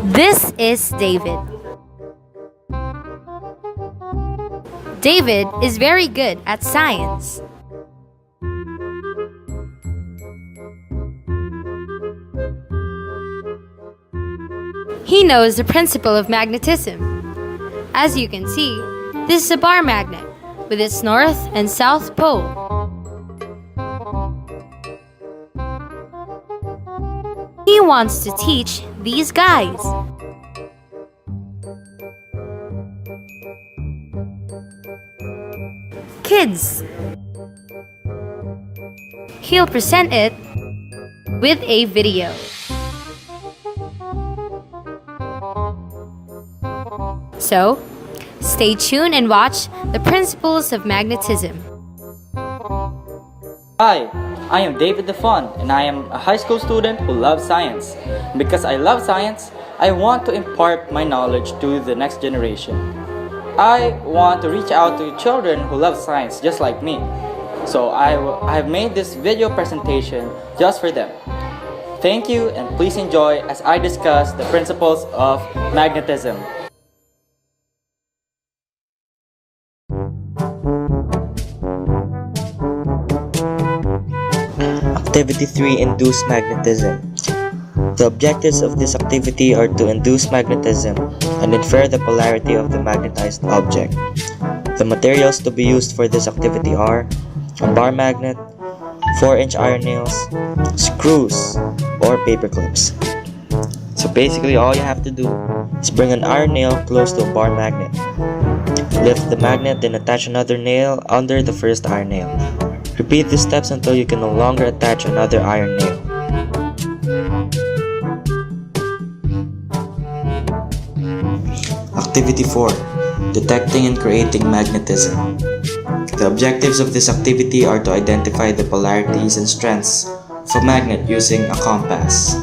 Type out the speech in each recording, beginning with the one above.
This is David. David is very good at science. He knows the principle of magnetism. As you can see, this is a bar magnet with its north and south pole. He wants to teach these guys. Kids. He'll present it with a video. So, stay tuned and watch the principles of magnetism. Hi, I am David Daffon and I am a high school student who loves science. And because I love science, I want to impart my knowledge to the next generation. I want to reach out to children who love science just like me. So I have made this video presentation just for them. Thank you and please enjoy as I discuss the principles of magnetism. Activity 3. Induce magnetism. The objectives of this activity are to induce magnetism and infer the polarity of the magnetized object. The materials to be used for this activity are a bar magnet, 4-inch iron nails, screws, or paper clips. So basically all you have to do is bring an iron nail close to a bar magnet. Lift the magnet, then attach another nail under the first iron nail. Repeat these steps until you can no longer attach another iron nail. Activity 4. Detecting and creating magnetism. The objectives of this activity are to identify the polarities and strengths of a magnet using a compass.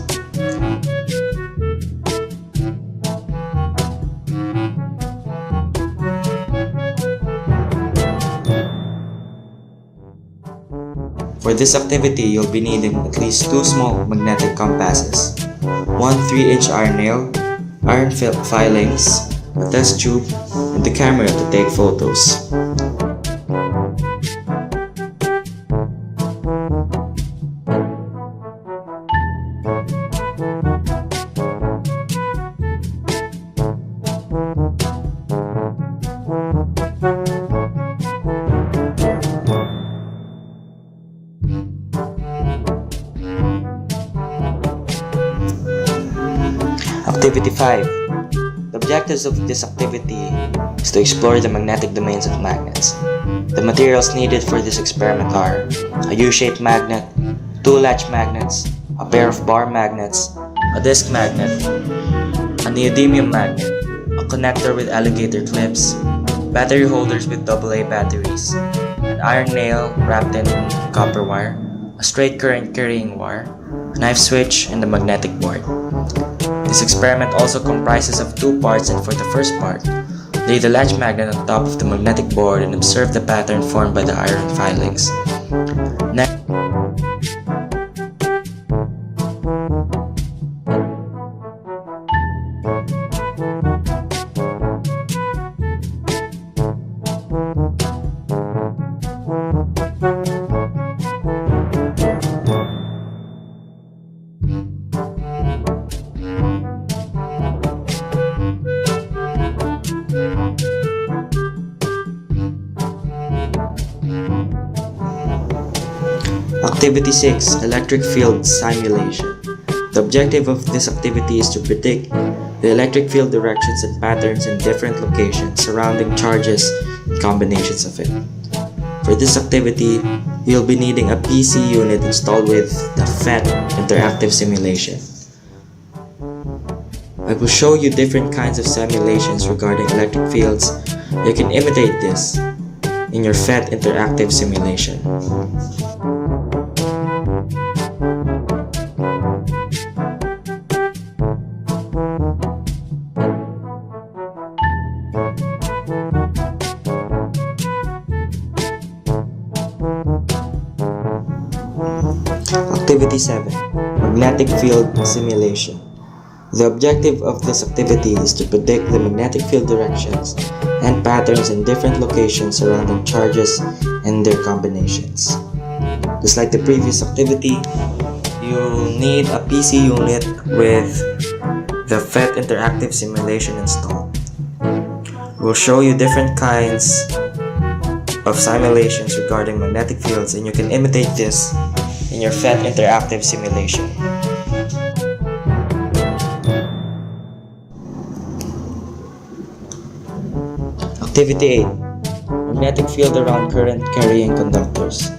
For this activity, you'll be needing at least 2 small magnetic compasses, 1 3-inch iron nail, iron filings, a test tube, and the camera to take photos. Activity 5. The objectives of this activity is to explore the magnetic domains of magnets. The materials needed for this experiment are a U-shaped magnet, 2 latch magnets, a pair of bar magnets, a disc magnet, a neodymium magnet, a connector with alligator clips, battery holders with AA batteries, an iron nail wrapped in copper wire, a straight current carrying wire, a knife switch, and a magnetic board. This experiment also comprises of 2 parts, and for the first part, lay the latch magnet on top of the magnetic board and observe the pattern formed by the iron filings. Next, Activity 6. Electric field simulation. The objective of this activity is to predict the electric field directions and patterns in different locations surrounding charges and combinations of it. For this activity, you'll be needing a PC unit installed with the FET interactive simulation. I will show you different kinds of simulations regarding electric fields. You can imitate this in your FET interactive simulation. Activity 7. Magnetic field simulation. The objective of this activity is to predict the magnetic field directions and patterns in different locations surrounding charges and their combinations. Just like the previous activity, you'll need a PC unit with the FET interactive simulation installed. We'll show you different kinds of simulations regarding magnetic fields, and you can imitate this in your FET interactive simulation. Activity 8. Magnetic field around current carrying conductors.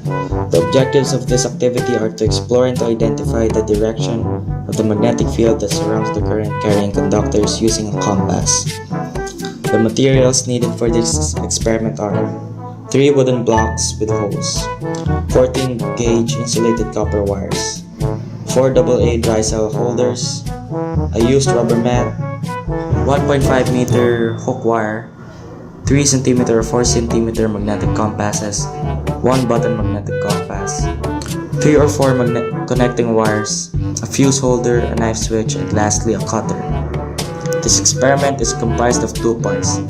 The objectives of this activity are to explore and to identify the direction of the magnetic field that surrounds the current carrying conductors using a compass. The materials needed for this experiment are 3 wooden blocks with holes, 14 gauge insulated copper wires, 4 AA dry cell holders, a used rubber mat, 1.5 meter hook wire, 3 cm or 4 cm magnetic compasses, 1 button magnetic compass, 3 or 4 connecting wires, a fuse holder, a knife switch, and lastly a cutter. This experiment is comprised of 2 parts.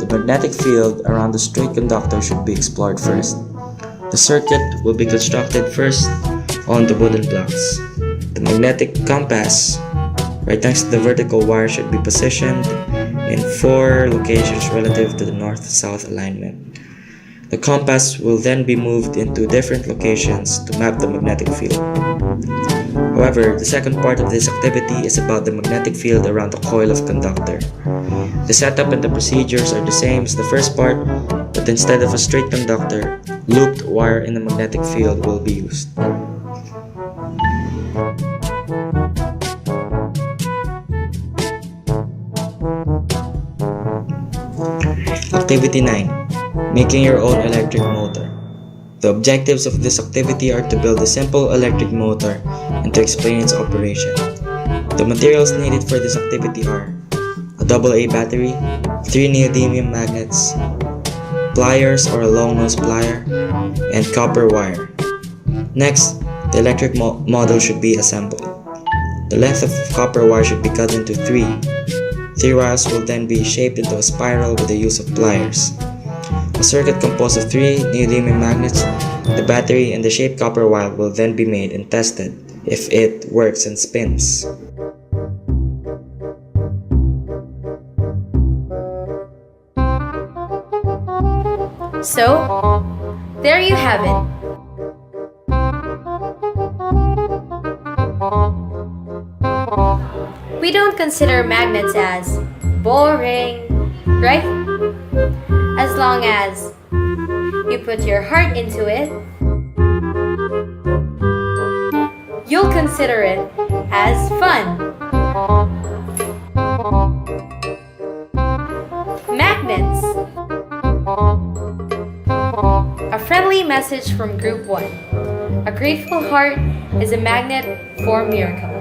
The magnetic field around the straight conductor should be explored first. The circuit will be constructed first on the wooden blocks. The magnetic compass right next to the vertical wire should be positioned in 4 locations relative to the north-south alignment. The compass will then be moved into different locations to map the magnetic field. However, the second part of this activity is about the magnetic field around the coil of conductor. The setup and the procedures are the same as the first part, but instead of a straight conductor, looped wire in the magnetic field will be used. Activity 9. Making your own electric motor. The objectives of this activity are to build a simple electric motor and to explain its operation. The materials needed for this activity are a AA battery, 3 neodymium magnets, pliers or a long nose plier, and copper wire. Next, the electric model should be assembled. The length of copper wire should be cut into 3. 3 wires will then be shaped into a spiral with the use of pliers. A circuit composed of 3 neodymium magnets, the battery, and the shaped copper wire will then be made and tested if it works and spins. So, there you have it. We don't consider magnets as boring, right? As long as you put your heart into it, you'll consider it as fun. Magnets. A friendly message from Group 1. A grateful heart is a magnet for miracles.